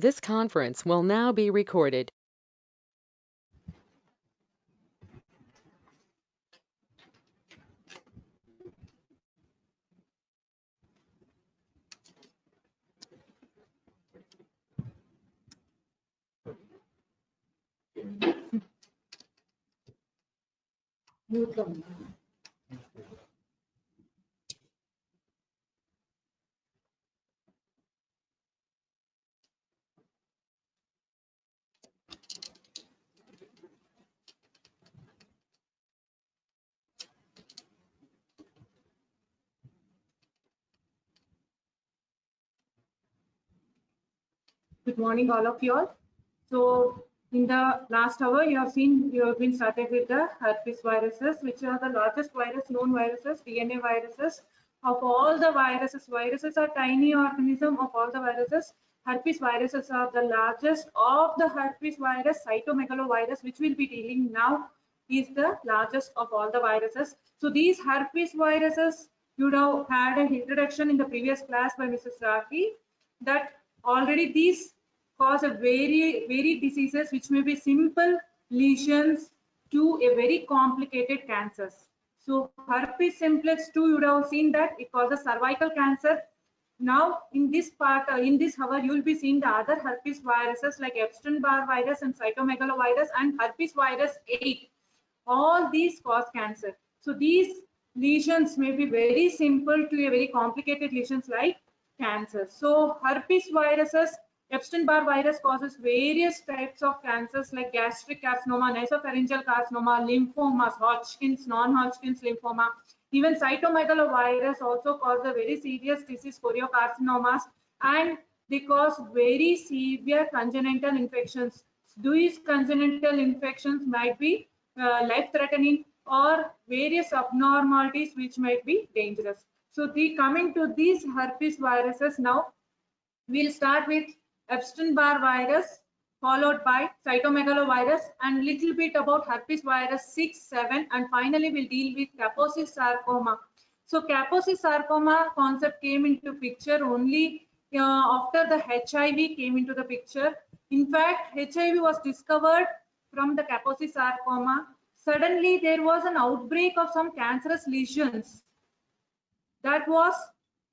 This conference will now be recorded. Good morning, all of you all. So, in the last hour, you have been started with the herpes viruses, which are the largest known viruses, DNA viruses. Of all the viruses, viruses are tiny organism. Of all the viruses, herpes viruses are the largest. Of the herpes virus, cytomegalovirus, which we'll be dealing now, is the largest of all the viruses. So these herpes viruses, you would have had an introduction in the previous class by Mrs. Raki, that already these cause a varied diseases which may be simple lesions to a very complicated cancers. So herpes simplex 2, you would have seen that it causes cervical cancer. Now in this part, in this hour, you will be seeing the other herpes viruses like Epstein-Barr virus and cytomegalovirus and herpes virus 8. All these cause cancer. So these lesions may be very simple to a very complicated lesions like cancer. So herpes viruses, Epstein-Barr virus causes various types of cancers like gastric carcinoma, nasopharyngeal carcinoma, lymphomas, Hodgkin's, non-Hodgkin's lymphoma. Even cytomegalovirus also cause a very serious disease, choriocarcinomas, and they cause very severe congenital infections. These congenital infections might be life-threatening or various abnormalities which might be dangerous. So coming to these herpes viruses now, we'll start with Epstein-Barr virus, followed by cytomegalovirus, and little bit about herpes virus 6, 7, and finally we'll deal with Kaposi sarcoma. So Kaposi sarcoma concept came into picture only after the HIV came into the picture. In fact, HIV was discovered from the Kaposi sarcoma. Suddenly there was an outbreak of some cancerous lesions. That was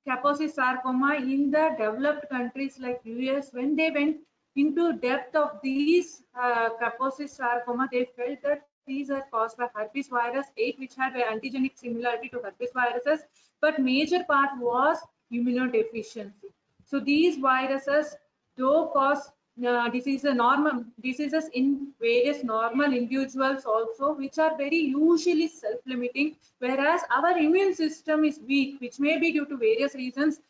Kaposi sarcoma in the developed countries like US. When they went into depth of these Kaposi sarcoma, they felt that these are caused by herpes virus 8, which had an antigenic similarity to herpes viruses, but major part was immunodeficiency. So these viruses do cause diseases in various normal individuals also, which are very usually self-limiting, whereas our immune system is weak, which may be due to various reasons.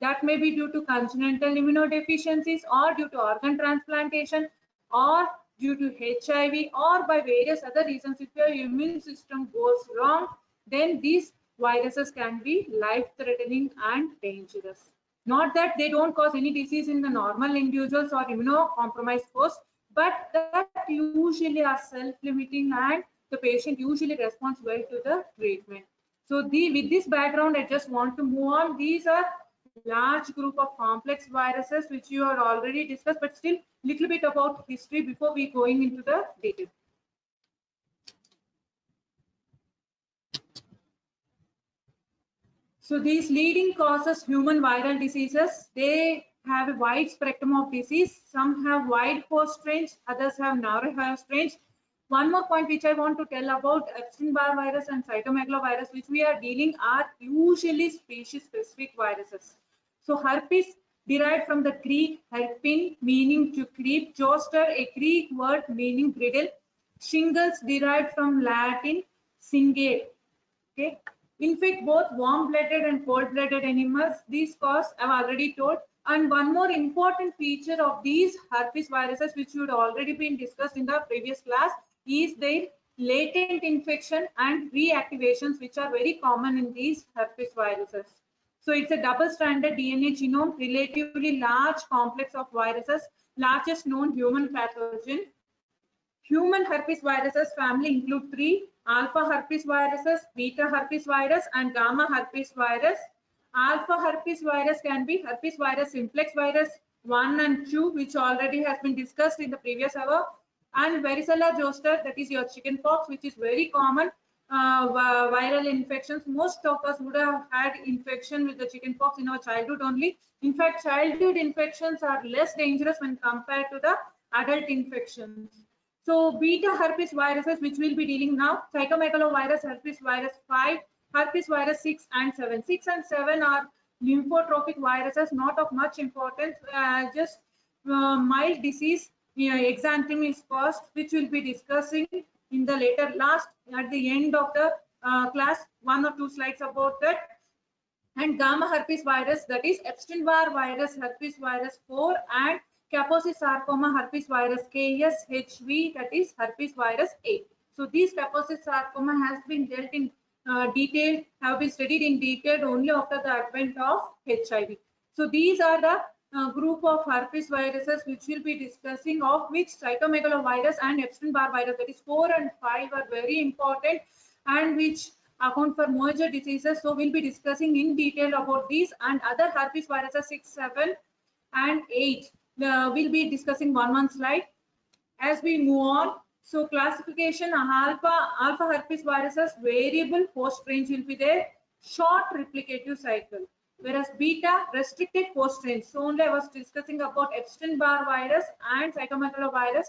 That may be due to congenital immunodeficiencies or due to organ transplantation or due to HIV or by various other reasons. If your immune system goes wrong, then these viruses can be life-threatening and dangerous. Not that they don't cause any disease in the normal individuals or immunocompromised hosts, but that usually are self-limiting and the patient usually responds well to the treatment. So with this background, I just want to move on. These are large group of complex viruses which you are already discussed, but still little bit about history before we going into the detail. So these leading causes human viral diseases, they have a wide spectrum of disease. Some have wide host range, others have narrow host range. One more point which I want to tell about Epstein-Barr virus and cytomegalovirus, which we are dealing, are usually species-specific viruses. So herpes derived from the Greek herpin, meaning to creep, zoster, a Greek word meaning brittle, shingles derived from Latin singere. Okay. Infect both warm-blooded and cold-blooded animals. These cause I've already told. And one more important feature of these herpes viruses, which would already been discussed in the previous class, is their latent infection and reactivations, which are very common in these herpes viruses. So it's a double-stranded DNA genome, relatively large complex of viruses, largest known human pathogen. Human herpes viruses family include 3: alpha herpes viruses, beta herpes virus, and gamma herpes virus. Alpha herpes virus can be herpes virus simplex virus, 1 and 2, which already has been discussed in the previous hour, and varicella zoster, that is your chickenpox, which is very common viral infections. Most of us would have had infection with the chickenpox in our childhood only. In fact, childhood infections are less dangerous when compared to the adult infections. So beta herpes viruses, which we'll be dealing now, cytomegalovirus, herpes virus 5, herpes virus 6 and 7. 6 and 7 are lymphotrophic viruses, not of much importance, just mild disease, exanthema is caused, which we'll be discussing in the later last at the end of the class, 1 or 2 slides about that. And gamma herpes virus, that is Epstein-Barr virus, herpes virus 4, and Kaposi sarcoma herpes virus KSHV, that is herpes virus 8. So these Kaposi sarcoma has been dealt in detail, have been studied in detail only after the advent of HIV. So these are the group of herpes viruses which we'll be discussing, of which cytomegalovirus and Epstein-Barr virus, that is 4 and 5, are very important and which account for major diseases. So we'll be discussing in detail about these and other herpes viruses 6, 7 and 8. We'll be discussing one slide as we move on. So classification, alpha herpes viruses, variable host range will be there, short replicative cycle, whereas beta restricted host range. So only I was discussing about Epstein-Barr virus and cytomegalovirus.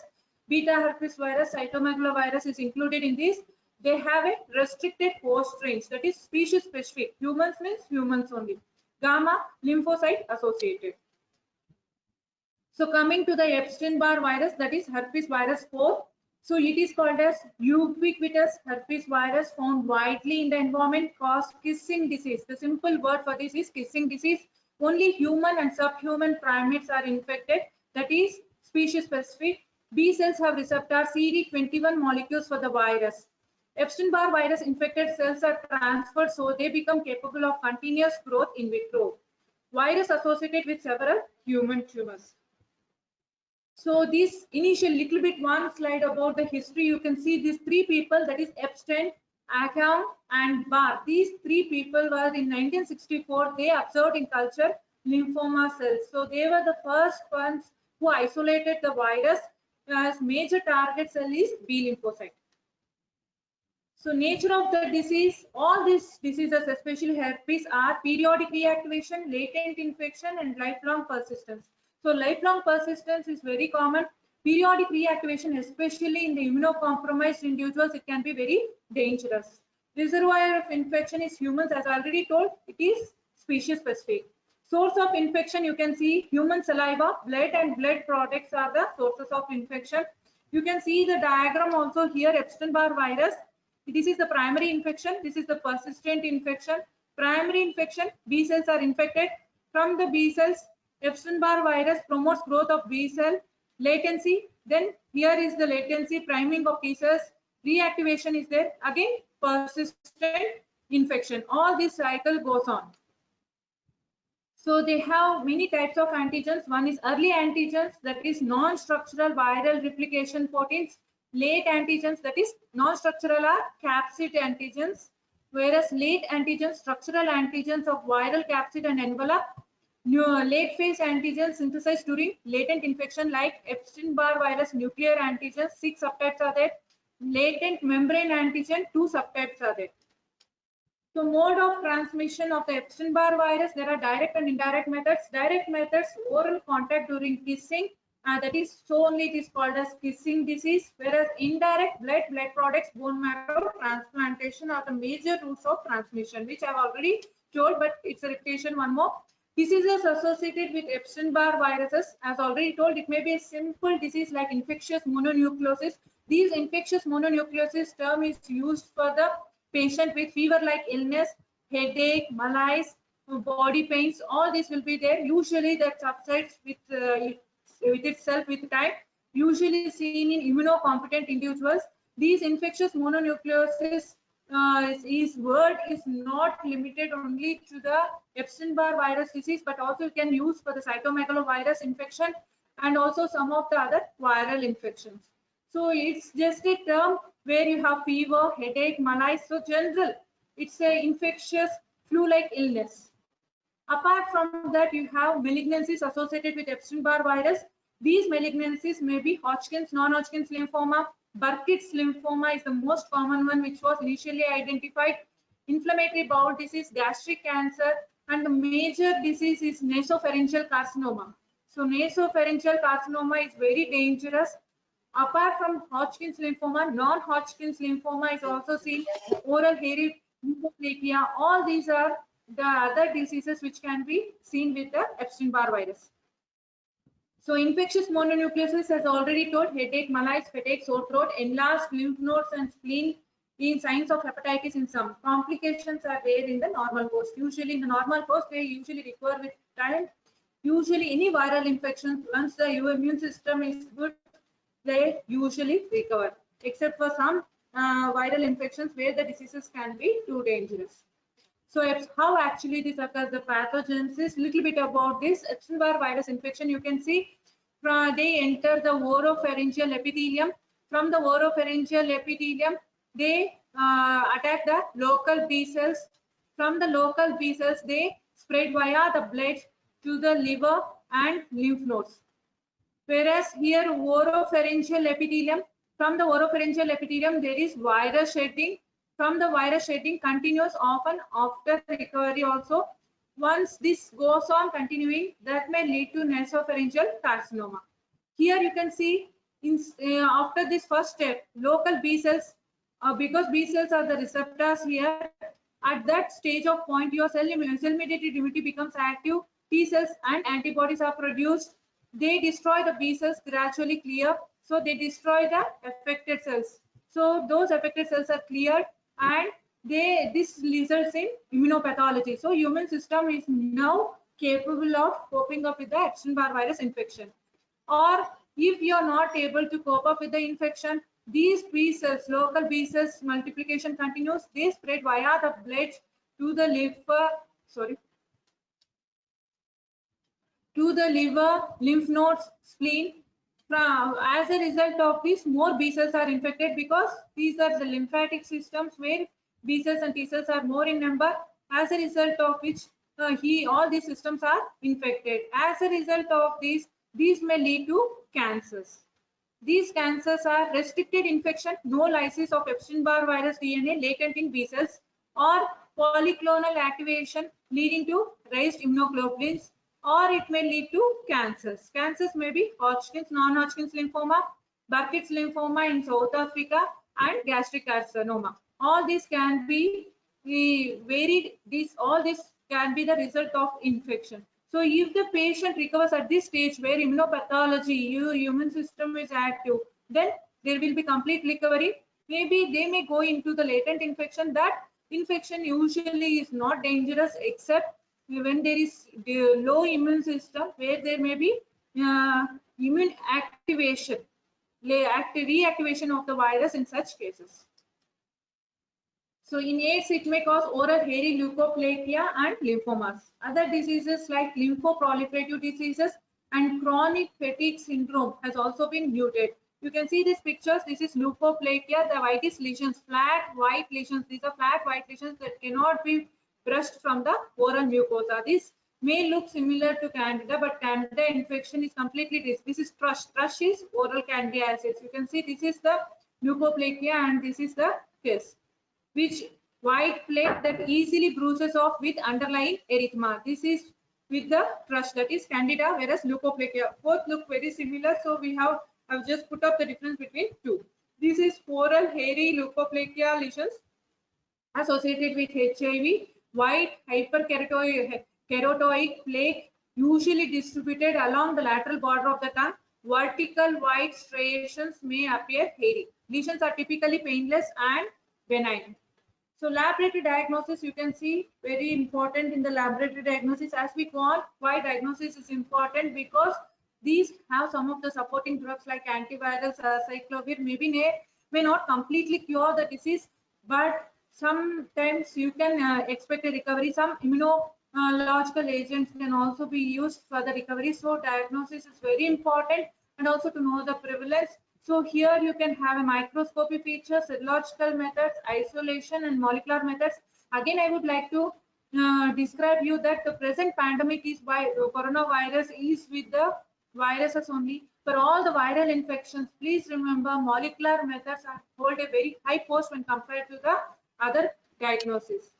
Beta herpes virus, cytomegalovirus is included in this. They have a restricted host range, that is species specific. Humans means humans only. Gamma, lymphocyte associated. So coming to the Epstein-Barr virus, that is herpes virus 4. So it is called as ubiquitous herpes virus, found widely in the environment, cause kissing disease. The simple word for this is kissing disease. Only human and subhuman primates are infected, that is species specific. B cells have receptor CD21 molecules for the virus. Epstein-Barr virus infected cells are transferred, so they become capable of continuous growth in vitro. Virus associated with several human tumors. So this initial little bit one slide about the history, you can see these 3 people, that is Epstein, Ackham and Barr. These 3 people were in 1964, they observed in culture lymphoma cells. So they were the first ones who isolated the virus, as major target cell is B lymphocyte. So nature of the disease, all these diseases, especially herpes, are periodic reactivation, latent infection and lifelong persistence. So lifelong persistence is very common. Periodic reactivation, especially in the immunocompromised individuals, it can be very dangerous. Reservoir of infection is humans, as I already told, it is species specific. Source of infection, you can see human saliva, blood and blood products are the sources of infection. You can see the diagram also here, Epstein-Barr virus. This is the primary infection, this is the persistent infection. Primary infection, B cells are infected. From the B cells, Epstein-Barr virus promotes growth of B cell, latency, then here is the latency, priming of T cells, reactivation is there, again persistent infection. All this cycle goes on. So they have many types of antigens. One is early antigens, that is non-structural viral replication proteins. Late antigens, that is non-structural are capsid antigens, whereas late antigens, structural antigens of viral capsid and envelope. Late phase antigens synthesized during latent infection, like Epstein-Barr virus nuclear antigens, 6 subtypes are there. Latent membrane antigen, 2 subtypes are there. So mode of transmission of the Epstein-Barr virus, there are direct and indirect methods. Direct methods, oral contact during kissing, that is, so only it is called as kissing disease, whereas indirect, blood products, bone marrow transplantation are the major routes of transmission, which I have already told, but it's a repetition one more. Diseases associated with Epstein-Barr viruses, as already told, it may be a simple disease like infectious mononucleosis. These infectious mononucleosis term is used for the patient with fever-like illness, headache, malaise, body pains, all this will be there. Usually that subsides with itself with time, usually seen in immunocompetent individuals. These infectious mononucleosis his word is not limited only to the Epstein-Barr virus disease, but also you can use for the cytomegalovirus infection and also some of the other viral infections. So it's just a term where you have fever, headache, malaise, so general. It's a infectious flu-like illness. Apart from that, you have malignancies associated with Epstein-Barr virus. These malignancies may be Hodgkin's, non-Hodgkin's lymphoma. Burkitt's lymphoma is the most common one, which was initially identified. Inflammatory bowel disease, gastric cancer, and the major disease is nasopharyngeal carcinoma. So nasopharyngeal carcinoma is very dangerous. Apart from Hodgkin's lymphoma, non-Hodgkin's lymphoma is also seen. Oral hairy leukoplakia, all these are the other diseases which can be seen with the Epstein-Barr virus. So infectious mononucleosis, as already told, headache, malaise, fatigue, sore throat, enlarged lymph nodes and spleen in signs of hepatitis in some. Complications are there in the normal course. Usually in the normal course, they usually recover with time. Usually any viral infection, once the immune system is good, they usually recover, except for some viral infections where the diseases can be too dangerous. So it's how actually this occurs, the pathogenesis, little bit about this Epstein-Barr virus infection. You can see they enter the oropharyngeal epithelium. From the oropharyngeal epithelium, they attack the local B cells. From the local B cells, they spread via the blood to the liver and lymph nodes. Whereas here oropharyngeal epithelium, from the oropharyngeal epithelium, there is virus shedding. From the virus shedding continues often after recovery also. Once this goes on continuing, that may lead to nasopharyngeal carcinoma. Here you can see after this first step, local B cells, because B cells are the receptors here, at that stage of point, your cell-mediated immunity becomes active. T cells and antibodies are produced. They destroy the B cells, gradually clear. So they destroy the affected cells. So those affected cells are cleared, and this results in immunopathology. So human system is now capable of coping up with the Epstein-Barr virus infection. Or if you are not able to cope up with the infection, these B cells, local B cells multiplication continues. They spread via the blood to the liver, lymph nodes, spleen. As a result of this, more B cells are infected because these are the lymphatic systems where B cells and T cells are more in number. As a result of which, all these systems are infected. As a result of these may lead to cancers. These cancers are restricted infection, no lysis of Epstein-Barr virus DNA latent in B cells, or polyclonal activation leading to raised immunoglobulins, or it may lead to cancers. Cancers may be Hodgkin's, non-Hodgkin's lymphoma, Burkitt's lymphoma in South Africa, and gastric carcinoma. All these can be varied. All this can be the result of infection. So if the patient recovers at this stage where immunopathology, your immune system is active, then there will be complete recovery. Maybe they may go into the latent infection. That infection usually is not dangerous except when there is the low immune system, where there may be immune activation, reactivation of the virus in such cases. So in AIDS, it may cause oral hairy leukoplakia and lymphomas. Other diseases like lymphoproliferative diseases and chronic fatigue syndrome has also been noted. You can see these pictures. This is leukoplakia, the whitish lesions, flat white lesions. These are flat white lesions that cannot be brushed from the oral mucosa. This may look similar to Candida, but Candida infection is completely different. This is thrush. Thrush is oral candidiasis. You can see this is the leukoplakia and this is the case, which white plaque that easily bruises off with underlying erythema. This is with the thrush, that is Candida, whereas leukoplakia. Both look very similar, so I've just put up the difference between two. This is oral hairy leukoplakia lesions associated with HIV. White hyperkeratoic plaque usually distributed along the lateral border of the tongue. Vertical white striations may appear hairy. Lesions are typically painless and benign. So laboratory diagnosis, you can see, very important in the laboratory diagnosis. As we go on, why diagnosis is important? Because these have some of the supporting drugs like antivirals, cyclovir, maybe may not completely cure the disease, but sometimes you can expect a recovery. Some immunological agents can also be used for the recovery. So diagnosis is very important, and also to know the prevalence. So here you can have a microscopy feature, serological methods, isolation, and molecular methods. Again, I would like to describe you that the present pandemic is by coronavirus is with the viruses only. For all the viral infections, please remember molecular methods hold a very high post when compared to the other diagnosis.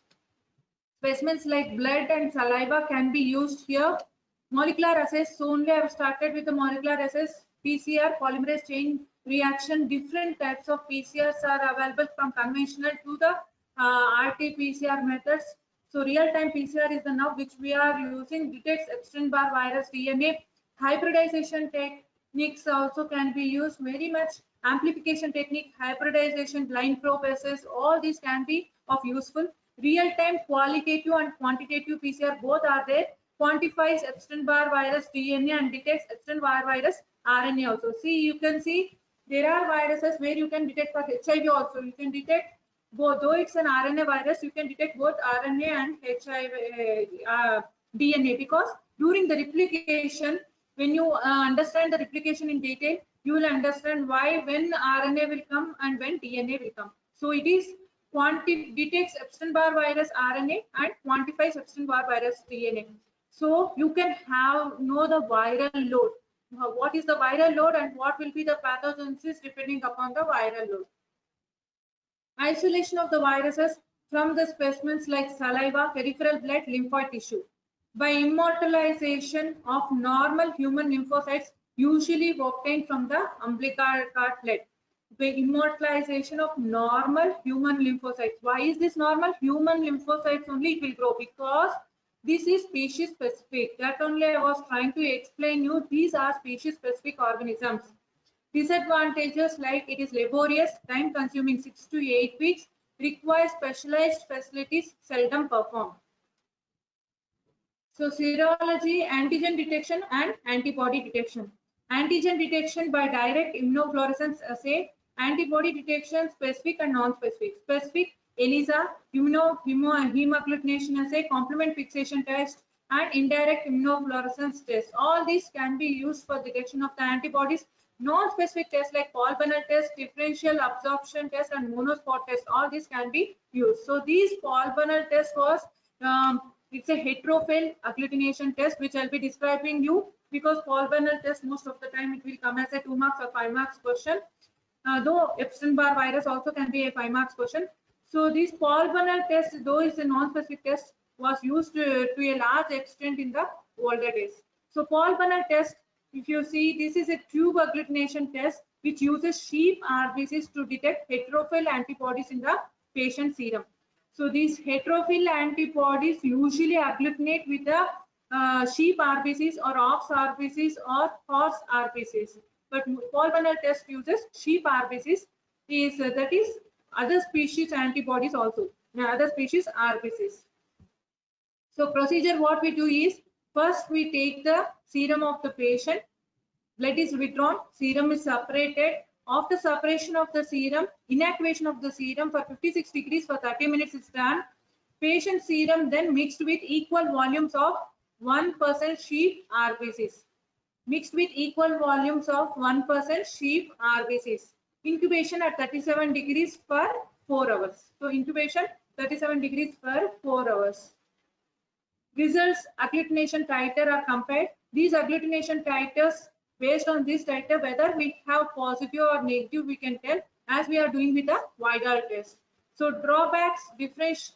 Specimens like blood and saliva can be used here. Molecular assays, so only I have started with the molecular assays. PCR, polymerase chain reaction, different types of PCRs are available from conventional to the RT-PCR methods. So real-time PCR is the now which we are using, detects Epstein-Barr virus DNA. Hybridization techniques also can be used very much. Amplification technique, hybridization, blind probe assays, all these can be of useful. Real-time qualitative and quantitative PCR both are there. Quantifies Epstein-Barr virus DNA and detects Epstein-Barr virus RNA also. See, you can see there are viruses where you can detect for HIV also. You can detect both, though it's an RNA virus, you can detect both RNA and HIV DNA, because during the replication, when you understand the replication in detail, you will understand why when RNA will come and when DNA will come. So it is detects Epstein-Barr virus RNA and quantifies Epstein-Barr virus DNA. So you can know the viral load. What is the viral load and what will be the pathogenesis depending upon the viral load. Isolation of the viruses from the specimens like saliva, peripheral blood, lymphoid tissue. By immortalization of normal human lymphocytes, usually obtained from the umbilical cord blood. By immortalization of normal human lymphocytes. Why is this normal? Human lymphocytes only it will grow, because this is species specific. That only I was trying to explain you. These are species specific organisms. Disadvantages like it is laborious, time consuming 6 to 8 weeks, requires specialized facilities, seldom performed. So serology, antigen detection and antibody detection. Antigen detection by direct immunofluorescence assay, antibody detection specific and non-specific. Specific ELISA, hemagglutination assay, complement fixation test, and indirect immunofluorescence test. All these can be used for detection of the antibodies. Non-specific tests like Paul Banner test, differential absorption test, and monospot test, all these can be used. So these Paul Banner test was it's a heterophile agglutination test, which I'll be describing you, because Paul Banner test most of the time it will come as a 2 marks or 5 marks question. Though Epstein-Barr virus also can be a 5 marks question. So this Paul Banner test, though it's a non-specific test, was used to a large extent in the older days. So Paul Banner test, if you see, this is a tube agglutination test which uses sheep RBCs to detect heterophile antibodies in the patient serum. So these heterophile antibodies usually agglutinate with the sheep RBCs or ox RBCs or horse RBCs. But Paul Banner test uses sheep RBCs, that is other species antibodies also, other species RBCs. So procedure what we do is, first we take the serum of the patient, blood is withdrawn, serum is separated. After separation of the serum, inactivation of the serum for 56 degrees for 30 minutes is done. Patient serum then mixed with equal volumes of 1% sheep RBCs. Mixed with equal volumes of 1% sheep RBCs. Incubation at 37 degrees for 4 hours. So incubation 37 degrees for 4 hours. Results, agglutination titer are compared. These agglutination titers, based on this titer, whether we have positive or negative, we can tell, as we are doing with the Widal test. So drawbacks, difference,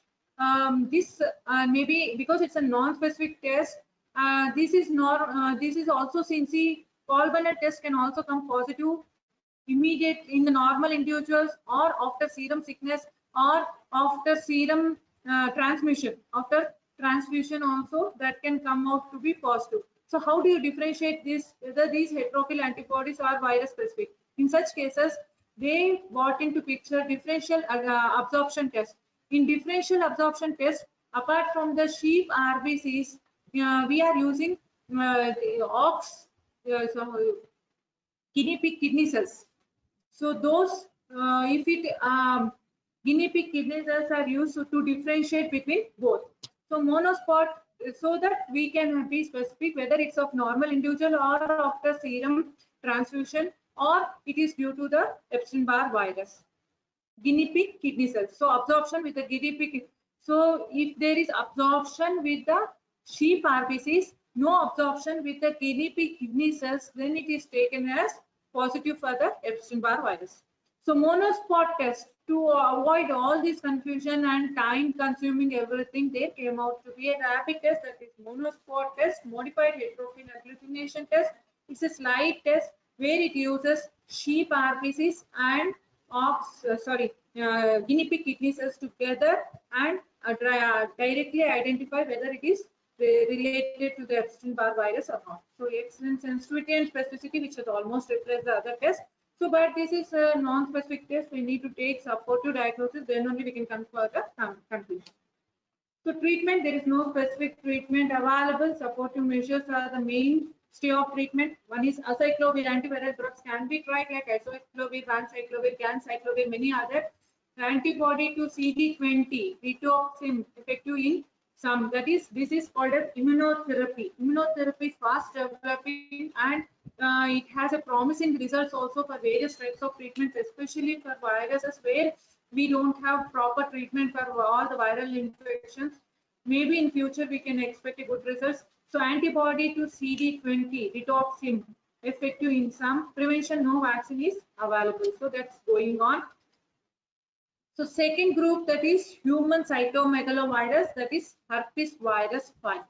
this maybe because it's a non-specific test, this is also since the Paul Banner test can also come positive immediate in the normal individuals, or after serum sickness, or after serum transmission. After transfusion also that can come out to be positive. So how do you differentiate this, whether these heterophile antibodies are virus specific? In such cases, they brought into picture differential absorption test. In differential absorption test, apart from the sheep RBCs, we are using the ox, guinea pig kidney cells. So those, if it guinea pig kidney cells are used to differentiate between both. So monospot, so that we can be specific whether it's of normal individual or after serum transfusion, or it is due to the Epstein-Barr virus. Guinea pig kidney cells. So absorption with the guinea pig So if there is absorption with the sheep RBCs, no absorption with the guinea pig kidney cells, then it is taken as positive for the Epstein-Barr virus. So monospot test, to avoid all this confusion and time consuming everything, there came out to be a rapid test, that is monospot test, modified heterophene agglutination test. It's a slide test where it uses sheep RBCs and guinea pig kidney cells together and directly identify whether it is related to the Epstein-Barr virus or not. So excellent sensitivity and specificity, which has almost replaced the other test. So, but this is a non-specific test. We need to take supportive diagnosis. Then only we can come for the conclusion. So treatment, there is no specific treatment available. Supportive measures are the mainstay of treatment. One is acyclovir. Antiviral drugs can be tried like acyclovir, vanciclovir, ganciclovir, many other. Antibody to CD20, rituximab, effective in some. That is, this is called as immunotherapy. Immunotherapy is fast developing and it has a promising results also for various types of treatments, especially for viruses where we don't have proper treatment for all the viral infections. Maybe in future we can expect a good results. So antibody to CD20, rituximab, effective in some. Prevention, no vaccine is available. So that's going on. So second group, that is human cytomegalovirus, that is herpes virus 1.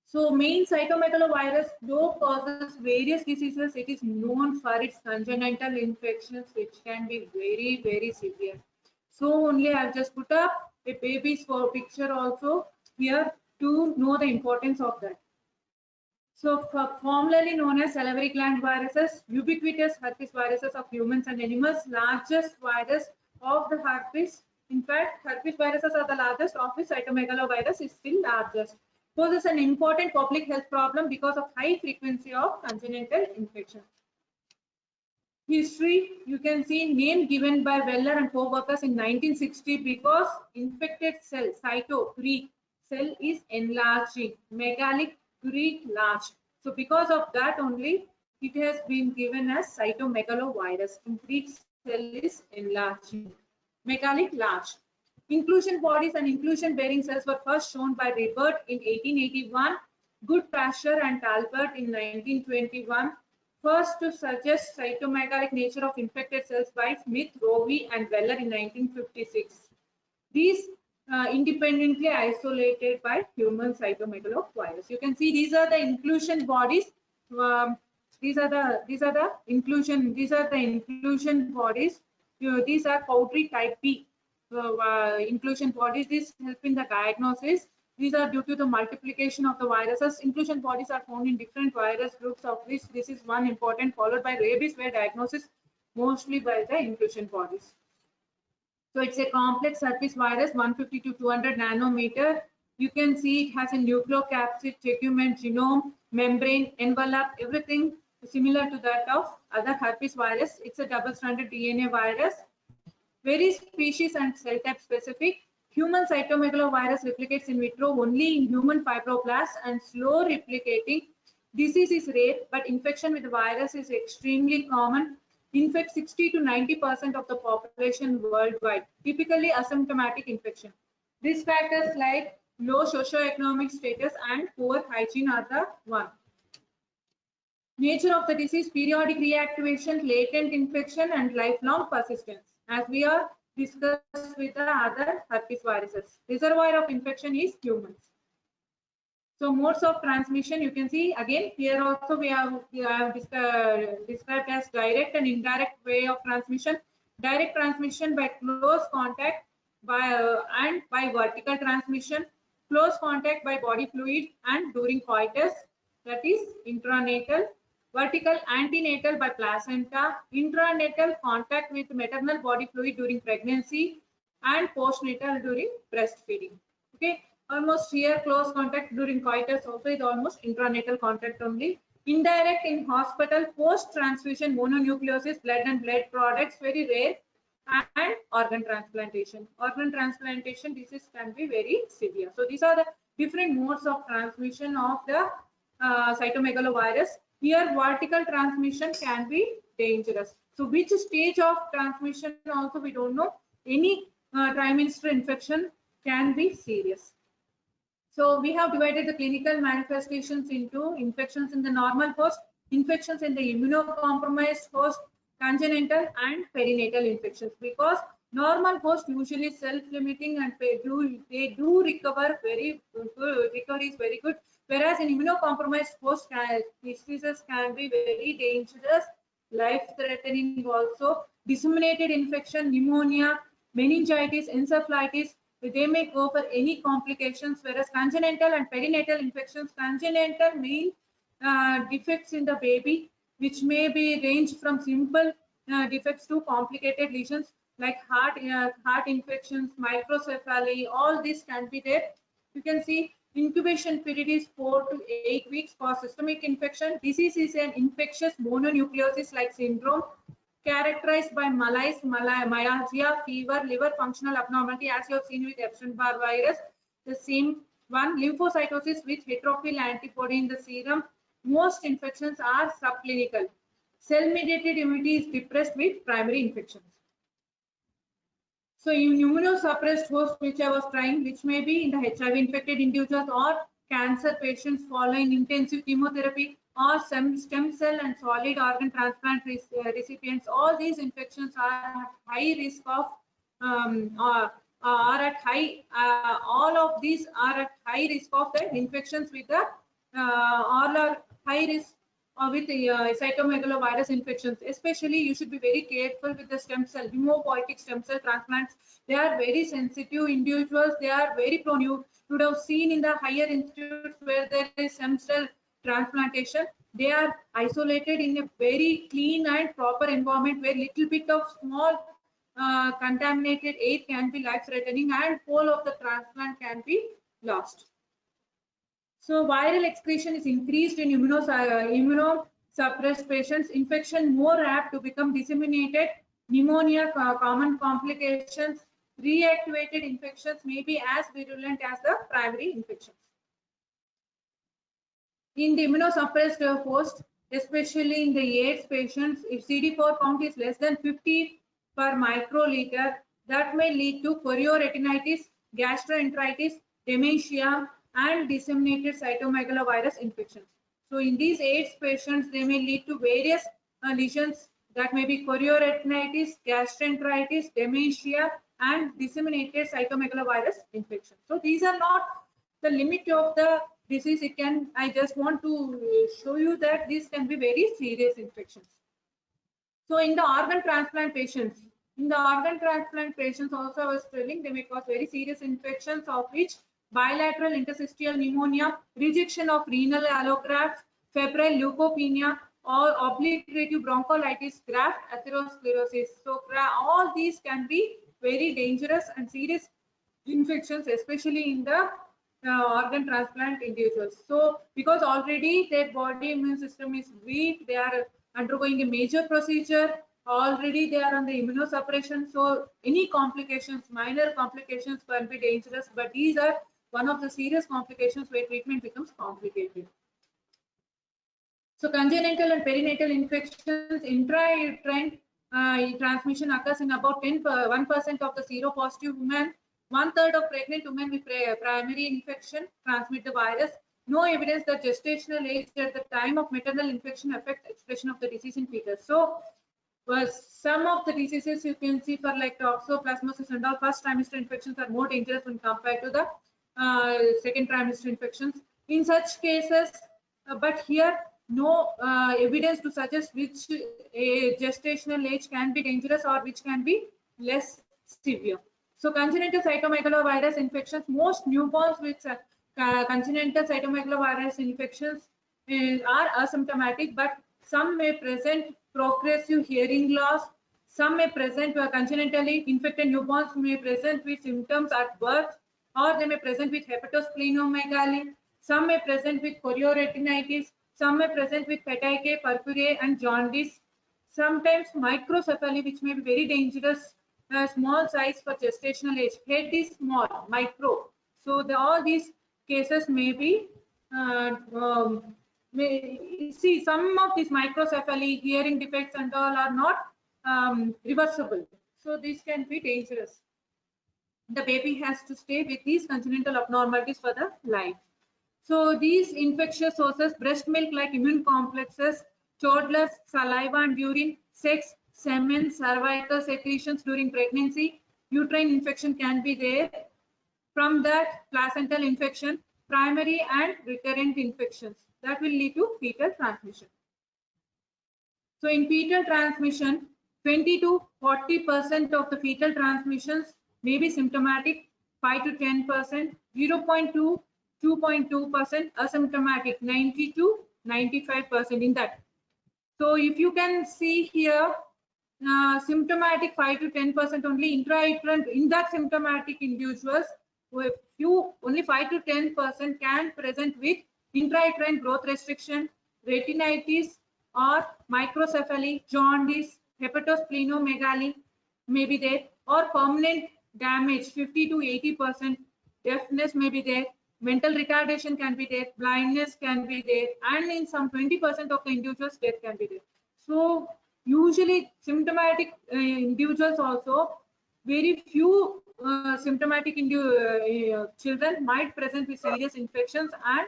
So main cytomegalovirus, though causes various diseases, it is known for its congenital infections, which can be very, very severe. So only I've just put up a baby's picture also here to know the importance of that. So formerly known as salivary gland viruses, ubiquitous herpes viruses of humans and animals, largest virus of the herpes. In fact, herpes viruses are the largest, of which cytomegalovirus is still largest. Poses an important public health problem because of high frequency of congenital infection. History, you can see name given by Weller and co-workers in 1960 because infected cell, cyto, Greek, cell is enlarging, megalic, Greek, large. So because of that only, it has been given as cytomegalovirus. In Greek, cell is enlarging, megalic, large. Inclusion bodies and inclusion bearing cells were first shown by Ribert in 1881, Goodpasture and Talbot in 1921. First to suggest cytomegalic nature of infected cells by Smith, Rowe and Weller in 1956. These independently isolated by human cytomegalovirus. You can see these are the inclusion bodies. These are the inclusion bodies. These are powdery type B inclusion bodies. This help in the diagnosis. These are due to the multiplication of the viruses. Inclusion bodies are found in different virus groups, of which this is one important, followed by rabies, where diagnosis mostly by the inclusion bodies. So it's a complex herpes virus, 150 to 200 nanometer. You can see it has a nucleocapsid, tegument, genome, membrane, envelope, everything similar to that of other herpes virus. It's a double-stranded DNA virus. Very species and cell type specific. Human cytomegalovirus replicates in vitro only in human fibroblasts and slow replicating. Disease is rare, but infection with the virus is extremely common. Infect 60 to 90% of the population worldwide. Typically asymptomatic infection. Risk factors like low socioeconomic status and poor hygiene are the one. Nature of the disease, periodic reactivation, latent infection and lifelong persistence, as we are discussed with the other herpes viruses. Reservoir of infection is humans. So modes of transmission, you can see again here also we have described as direct and indirect way of transmission. Direct transmission by close contact and by vertical transmission. Close contact by body fluid and during coitus, that is intranatal. Vertical antenatal by placenta. Intranatal contact with maternal body fluid during pregnancy and postnatal during breastfeeding. Okay. Almost here close contact during coitus also is almost intranatal contact only. Indirect in hospital, post transfusion mononucleosis, blood and blood products, very rare, and organ transplantation. Organ transplantation disease can be very severe. So these are the different modes of transmission of the cytomegalovirus. Here vertical transmission can be dangerous. So which stage of transmission also we don't know. Any trimester infection can be serious. So we have divided the clinical manifestations into infections in the normal host, infections in the immunocompromised host, congenital and perinatal infections, because normal host usually self-limiting and they do recover very good, recovery is very good, whereas in immunocompromised host diseases can be very dangerous, life-threatening also, disseminated infection, pneumonia, meningitis, encephalitis, they may go for any complications, whereas congenital and perinatal infections, congenital mean defects in the baby, which may be range from simple defects to complicated lesions like heart infections, microcephaly, all this can be there. You can see incubation period is 4 to 8 weeks for systemic infection. Disease is an infectious mononucleosis like syndrome characterized by malaise, myalgia, fever, liver functional abnormality, as you have seen with Epstein-Barr virus. The same one, lymphocytosis with heterophil antibody in the serum. Most infections are subclinical. Cell-mediated immunity is depressed with primary infections. So immunosuppressed host, which I was trying, which may be in the HIV infected individuals or cancer patients following intensive chemotherapy or some stem cell and solid organ transplant recipients. All these infections are at high risk of all of these are at high risk of the infections with the all are high risk with the cytomegalovirus infections. Especially, you should be very careful with the stem cell, hematopoietic stem cell transplants. They are very sensitive individuals. They are very prone. You would have seen in the higher institutes where there is stem cell transplantation. They are isolated in a very clean and proper environment where little bit of small contaminated air can be life-threatening and whole of the transplant can be lost. So viral excretion is increased in immunosuppressed patients. Infection more apt to become disseminated. Pneumonia, common complications. Reactivated infections may be as virulent as the primary infections. In the immunosuppressed host, especially in the AIDS patients, if CD4 count is less than 50 per microliter, that may lead to chorioretinitis, gastroenteritis, dementia, and disseminated cytomegalovirus infections. So in these AIDS patients, they may lead to various lesions that may be chorioretinitis, gastroenteritis, dementia, and disseminated cytomegalovirus infections. So these are not the limit of the disease. It can, I just want to show you that these can be very serious infections. So in the organ transplant patients, also I was telling they may cause very serious infections, of which bilateral interstitial pneumonia, rejection of renal allografts, febrile leukopenia, or obliterative bronchiolitis, graft atherosclerosis. So all these can be very dangerous and serious infections, especially in the organ transplant individuals. So because already their body immune system is weak, they are undergoing a major procedure, already they are on the immunosuppression. So any complications, minor complications can be dangerous, but these are one of the serious complications where treatment becomes complicated. So congenital and perinatal infections, intrauterine transmission occurs in about 1% of the seropositive women. 1/3 of pregnant women with primary infection transmit the virus. No evidence that gestational age at the time of maternal infection affects expression of the disease in fetus. So some of the diseases you can see for like toxoplasmosis and all, first trimester infections are more dangerous when compared to the second trimester infections. In such cases, but here no evidence to suggest which gestational age can be dangerous or which can be less severe. So congenital cytomegalovirus infections, most newborns with congenital cytomegalovirus infections are asymptomatic, but some may present progressive hearing loss. Some may present congenitally infected newborns may present with symptoms at birth, or they may present with hepatosplenomegaly. Some may present with chorioretinitis. Some may present with petechiae, purpurae, and jaundice. Sometimes microcephaly, which may be very dangerous, small size for gestational age. Head is small, micro. So all these cases may be see some of these microcephaly, hearing defects and all are not reversible. So these can be dangerous. the baby has to stay with these congenital abnormalities for the life. So these infectious sources, breast milk like immune complexes, toddlers, saliva and urine, sex, semen, cervical secretions during pregnancy, uterine infection can be there. From that, placental infection, primary and recurrent infections that will lead to fetal transmission. So in fetal transmission, 20 to 40% of the fetal transmissions may be symptomatic, 5 to 10%, 0.2, 2.2% asymptomatic, 90 to 95% in that. So if you can see here, symptomatic 5 to 10% only intrauterine in that symptomatic individuals, only 5 to 10% can present with intrauterine growth restriction, retinitis, or microcephaly, jaundice, hepatosplenomegaly may be there, or permanent damage 50 to 80%, deafness may be there, mental retardation can be there, blindness can be there, and in some 20% of the individuals death can be there. So usually symptomatic individuals also, very few symptomatic children might present with serious infections, and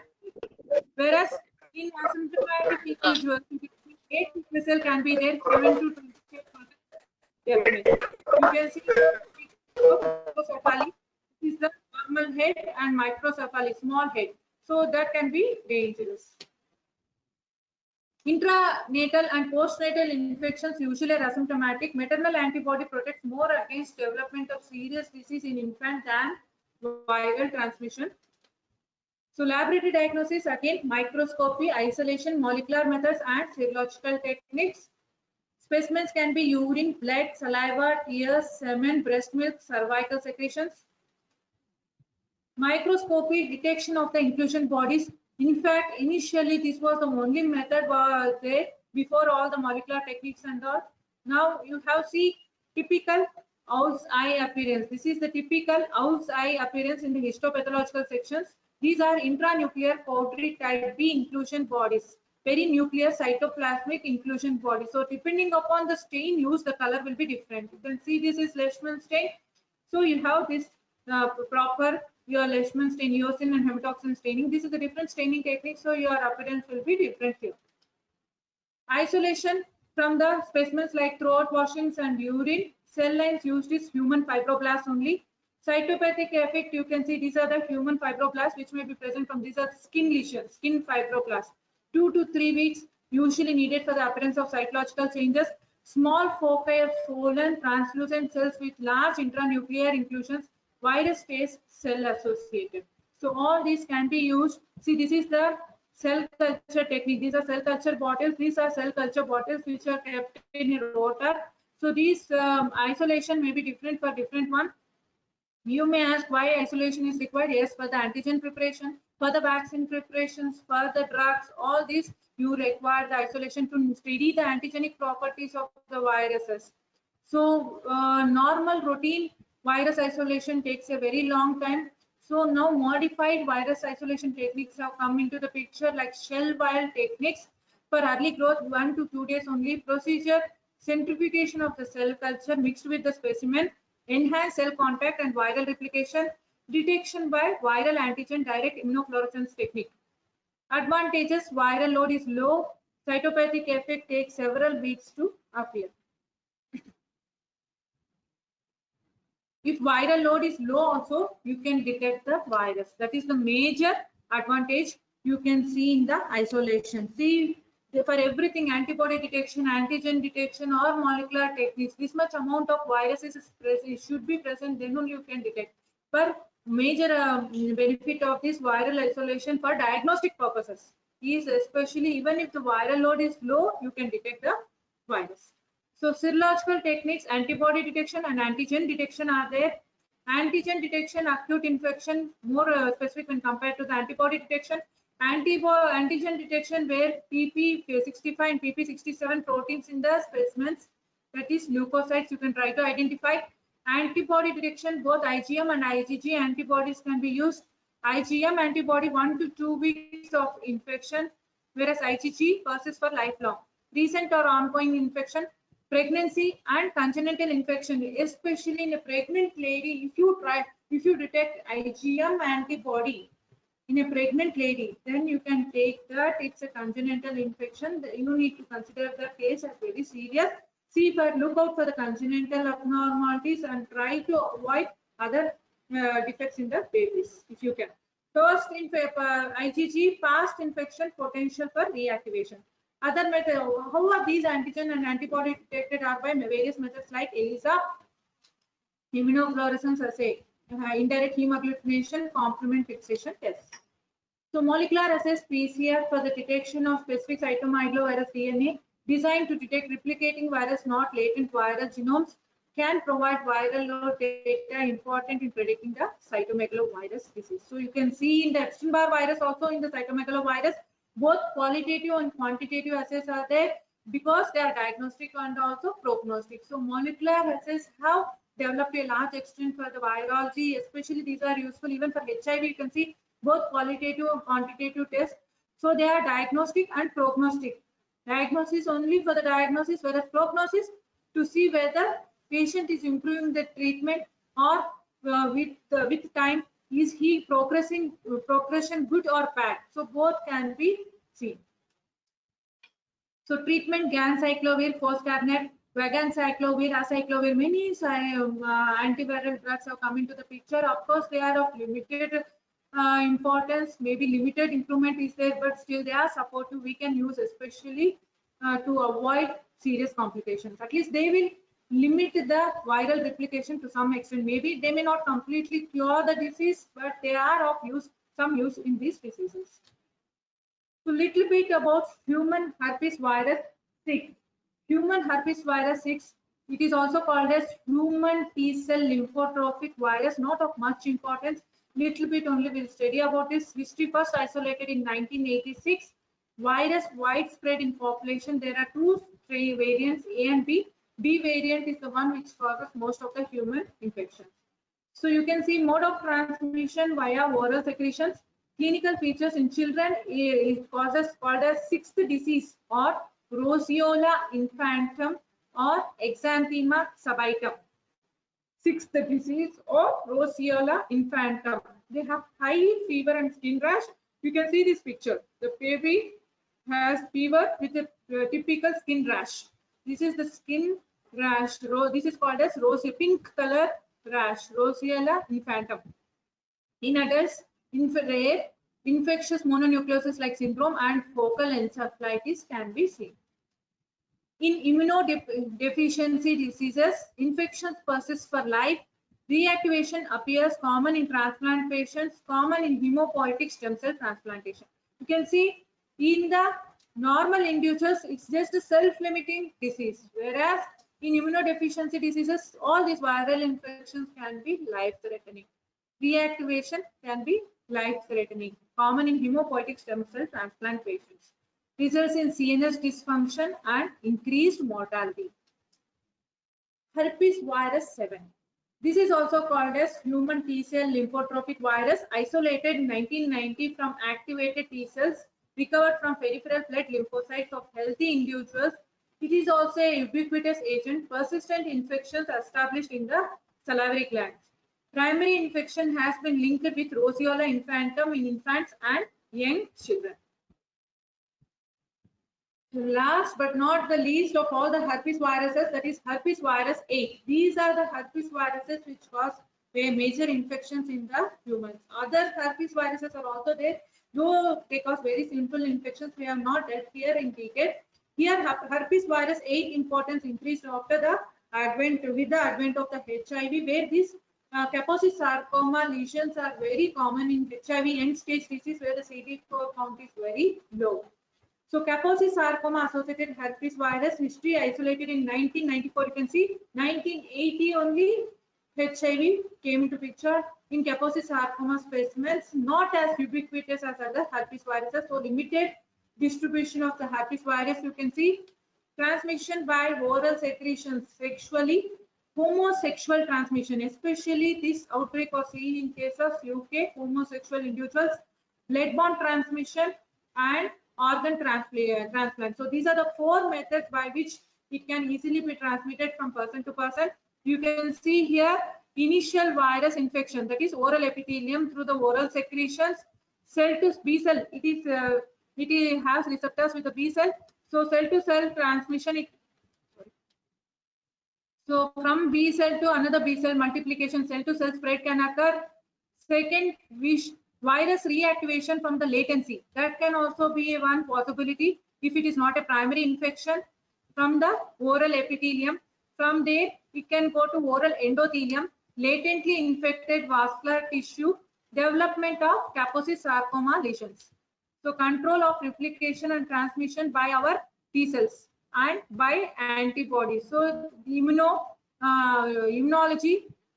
whereas in asymptomatic individuals, 8 vessel can be there, 7 to 20% deafness. You can see microcephaly is the normal head and microcephaly small head, so that can be dangerous. Intranatal and postnatal infections usually are asymptomatic. Maternal antibody protects more against development of serious disease in infant than viral transmission. So laboratory diagnosis, again, microscopy, isolation, molecular methods, and serological techniques. Specimens can be urine, blood, saliva, tears, semen, breast milk, cervical secretions. Microscopy, detection of the inclusion bodies. In fact, initially this was the only method was there before all the molecular techniques and all. Now you have see typical owl's eye appearance. This is the typical owl's eye appearance in the histopathological sections. These are intranuclear powdery type B inclusion bodies, perinuclear cytoplasmic inclusion bodies. So depending upon the stain used, the color will be different. You can see this is Leishman stain. So you have this proper your Leishman stain, eosin and hematoxin staining. This is the different staining technique, so your appearance will be different here. Isolation from the specimens like throat washings and urine. Cell lines used is human fibroblasts only. Cytopathic effect, you can see these are the human fibroblasts which may be present from these are skin lesions, skin fibroblasts. 2 to 3 weeks usually needed for the appearance of cytological changes. Small foci of swollen translucent cells with large intranuclear inclusions. Virus stays cell associated. So all these can be used. See, this is the cell culture technique. These are cell culture bottles. These are cell culture bottles which are kept in a rotor. So these isolation may be different for different one. You may ask why isolation is required. Yes, for the antigen preparation, for the vaccine preparations, for the drugs, all these you require the isolation to study the antigenic properties of the viruses. So normal routine virus isolation takes a very long time. So now modified virus isolation techniques have come into the picture, like shell vial techniques for early growth, 1 to 2 days only. Procedure, centrifugation of the cell culture mixed with the specimen, enhanced cell contact and viral replication, detection by viral antigen direct immunofluorescence technique. Advantages, viral load is low, cytopathic effect takes several weeks to appear. If viral load is low also, you can detect the virus. That is the major advantage you can see in the isolation. See, for everything, antibody detection, antigen detection, or molecular techniques, this much amount of viruses should be present, then only you can detect. For major benefit of this viral isolation for diagnostic purposes is especially even if the viral load is low, you can detect the virus. So serological techniques, antibody detection and antigen detection are there. Antigen detection, acute infection, more specific when compared to the antibody detection. Antigen detection where PP65 and PP67 proteins in the specimens, that is leukocytes, you can try to identify. Antibody detection, both IgM and IgG antibodies can be used. IgM antibody 1 to 2 weeks of infection, whereas IgG persists for lifelong. Recent or ongoing infection, pregnancy and congenital infection, especially in a pregnant lady. If you detect IgM antibody in a pregnant lady, then you can take that it's a congenital infection. You need to consider the case as very serious. Look out for the congenital abnormalities and try to avoid other defects in the babies if you can. First, IgG, past infection, potential for reactivation. Other method, how are these antigen and antibody detected are by various methods like ELISA, immunofluorescence assay, indirect hemagglutination, complement fixation tests. So molecular assays PCR for the detection of specific cytomegalovirus DNA designed to detect replicating virus, not latent viral genomes, can provide viral load data important in predicting the cytomegalovirus disease. So you can see in the Epstein-Barr virus, also in the cytomegalovirus, both qualitative and quantitative assays are there because they are diagnostic and also prognostic. So molecular assays have developed a large extent for the virology, especially these are useful even for HIV. You can see both qualitative and quantitative tests. So they are diagnostic and prognostic. Diagnosis only for the diagnosis, whereas prognosis to see whether patient is improving the treatment or with time is he progression good or bad. So both can be seen. So treatment ganciclovir, foscarnet, vaganciclovir, acyclovir, many antiviral drugs have come into the picture. Of course, they are of limited importance, maybe limited improvement is there, but still they are supportive. We can use especially to avoid serious complications. At least they will limit the viral replication to some extent. Maybe they may not completely cure the disease, but they are of some use in these diseases. So little bit about human herpes virus 6. Human herpes virus 6, it is also called as human T-cell lymphotrophic virus, not of much importance. Little bit only we'll study about this. History first isolated in 1986. Virus widespread in population. There are two variants, A and B. B variant is the one which causes most of the human infections. So you can see mode of transmission via oral secretions. Clinical features in children is called as sixth disease or roseola infantum or exanthema subitum. Sixth disease or roseola infantum. They have high fever and skin rash. You can see this picture. The baby has fever with a typical skin rash. This is the skin rash. This is called as pink color rash, roseola infantum. In adults, rare infectious mononucleosis like syndrome and focal encephalitis can be seen. In immunodeficiency diseases, infections persist for life. Reactivation appears common in transplant patients, common in hemopoietic stem cell transplantation. You can see in the normal individuals, it's just a self-limiting disease, whereas in immunodeficiency diseases, all these viral infections can be life-threatening. Reactivation can be life-threatening, common in hemopoietic stem cell transplant patients. Results in CNS dysfunction and increased mortality. Herpes virus 7. This is also called as human T-cell lymphotrophic virus, isolated in 1990 from activated T-cells recovered from peripheral blood lymphocytes of healthy individuals. It is also a ubiquitous agent. Persistent infections are established in the salivary glands. Primary infection has been linked with roseola infantum in infants and young children. Last but not the least of all the herpes viruses, that is herpes virus 8. These are the herpes viruses which cause major infections in the humans. Other herpes viruses are also there, though they cause very simple infections. We have not dealt here in detail. Here herpes virus 8 importance increased after the advent of the HIV, where these Kaposi sarcoma lesions are very common in HIV end stage disease where the CD4 count is very low. So Kaposi sarcoma associated herpes virus history isolated in 1994. You can see 1980 only HIV came into picture in Kaposi sarcoma specimens, not as ubiquitous as other herpes viruses. So limited distribution of the herpes virus. You can see transmission by oral secretions, sexually, homosexual transmission, especially this outbreak was seen in case of UK homosexual individuals, blood-borne transmission and organ transplant. So these are the four methods by which it can easily be transmitted from person to person. You can see here initial virus infection, that is oral epithelium through the oral secretions, cell to B cell. It has receptors with the B cell. So cell to cell transmission. So from B cell to another B cell multiplication, cell to cell spread can occur. Second, virus reactivation from the latency. That can also be one possibility if it is not a primary infection from the oral epithelium. From there, it can go to oral endothelium, latently infected vascular tissue, development of Kaposi sarcoma lesions. So control of replication and transmission by our T cells and by antibodies. So immunology,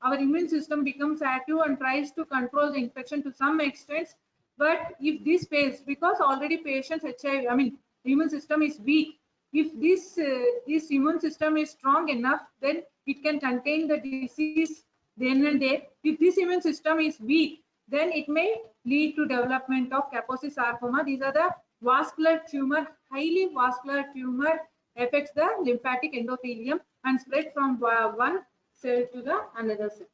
our immune system becomes active and tries to control the infection to some extent. But if this fails, because already patients HIV, immune system is weak. If this immune system is strong enough, then it can contain the disease then and there. If this immune system is weak, then it may lead to development of Kaposi sarcoma. These are the vascular tumor, highly vascular tumor affects the lymphatic endothelium and spread from one cell to the another cell.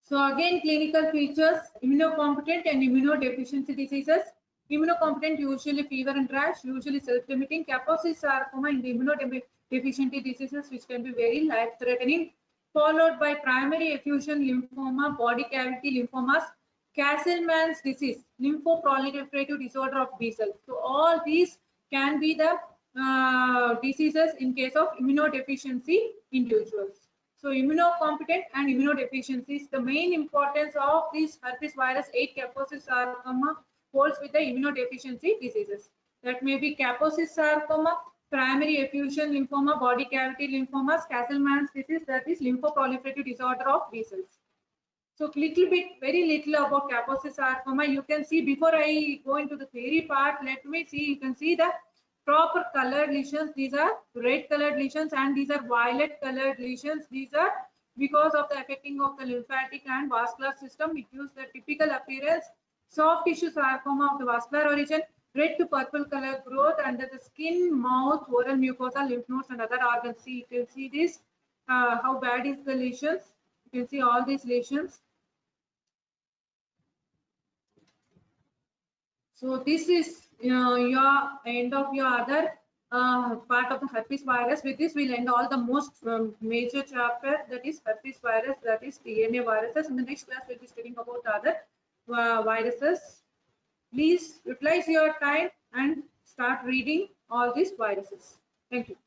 So again, clinical features, immunocompetent and immunodeficiency diseases. Immunocompetent, usually fever and rash, usually self-limiting. Kaposi sarcoma in the immunodeficiency diseases, which can be very life-threatening, followed by primary effusion lymphoma, body cavity lymphomas, Castleman's disease, lymphoproliferative disorder of B cells. So all these can be the diseases in case of immunodeficiency individuals. So immunocompetent and immunodeficiencies, the main importance of this herpes virus 8 Kaposi sarcoma holds with the immunodeficiency diseases. That may be Kaposi sarcoma, primary effusion lymphoma, body cavity lymphomas, Castleman's disease, that is lymphoproliferative disorder of B cells. So very little about Kaposi sarcoma. You can see before I go into the theory part, let me see, you can see the proper colored lesions. These are red colored lesions and these are violet colored lesions. These are because of the affecting of the lymphatic and vascular system. It gives the typical appearance. Soft tissue sarcoma of the vascular origin, red to purple color growth under the skin, mouth, oral mucosa, lymph nodes and other organs. See, you can see this, how bad is the lesions. You can see all these lesions. So this is your end of your other part of the herpes virus. With this, we'll end all the most major chapter, that is herpes virus, that is DNA viruses. In the next class, we'll be studying about other viruses. Please utilize your time and start reading all these viruses. Thank you.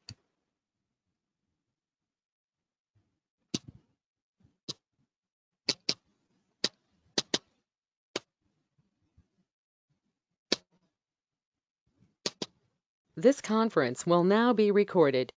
This conference will now be recorded.